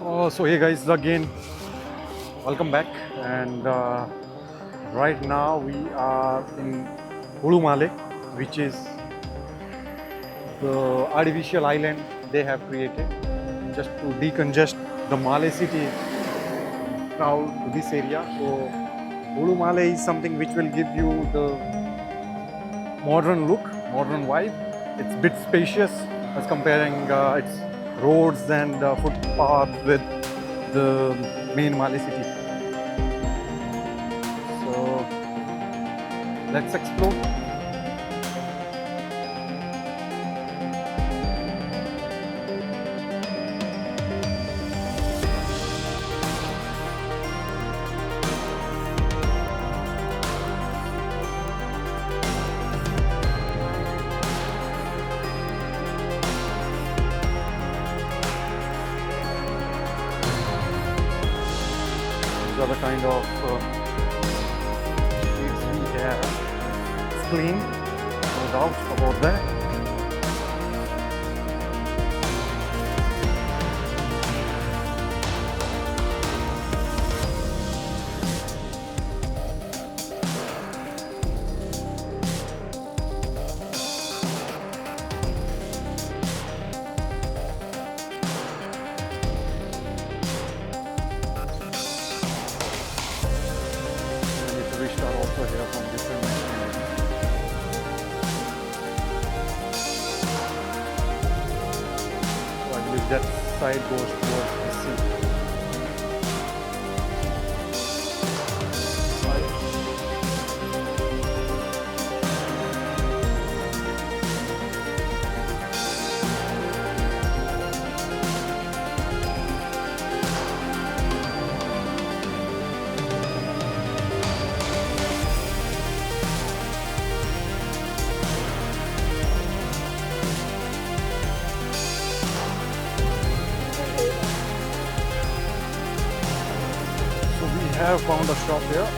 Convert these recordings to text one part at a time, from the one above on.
So hey guys, again, welcome back. And right now we are in Hulhumale, which is the artificial island they have created just to decongest the Malay city crowd to this area. So Hulhumale is something which will give you the modern look, modern vibe. It's a bit spacious as comparing its roads and footpath with the main Malay city. So let's explore. These are the kind of streets we have. It's clean, no doubt about that. Many tourists are also here from different So I believe that side goes towards the sea. So we have found a shop here.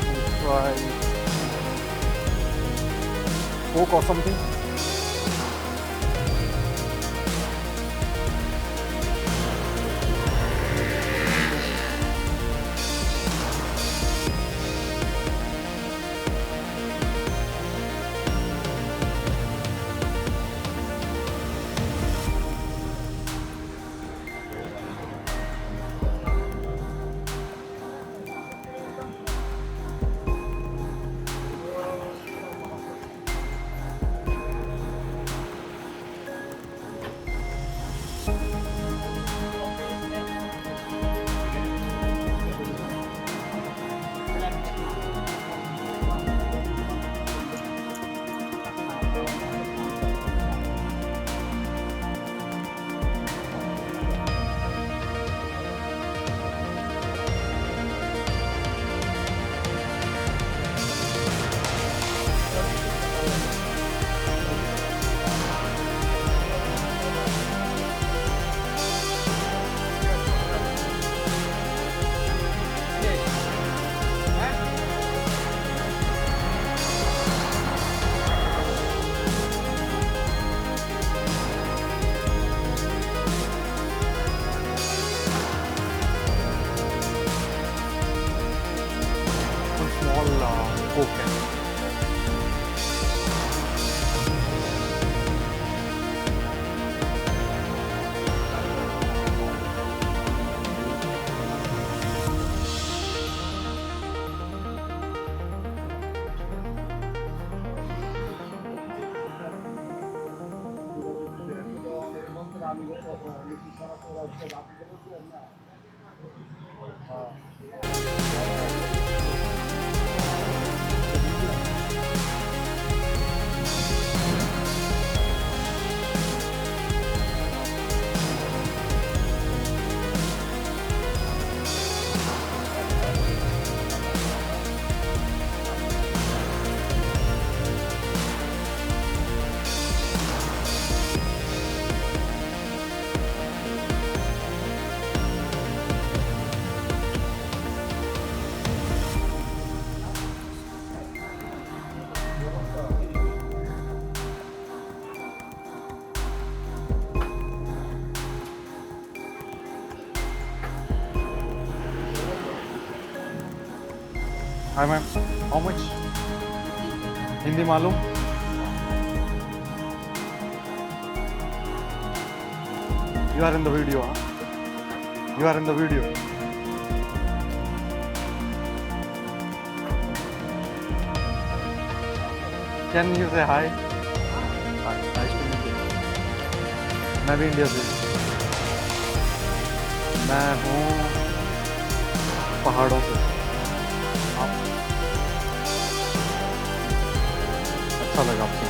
We'll try Coke or something. One small Coke can. Hi ma'am, how much? Hindi मालूम? You are in the video, huh? You are in the video. Can you say hi? Hi, nice to meet you. मैं भी India से हूँ। मैं हूँ पहाड़ों से। आप? अच्छा लगा आपसे।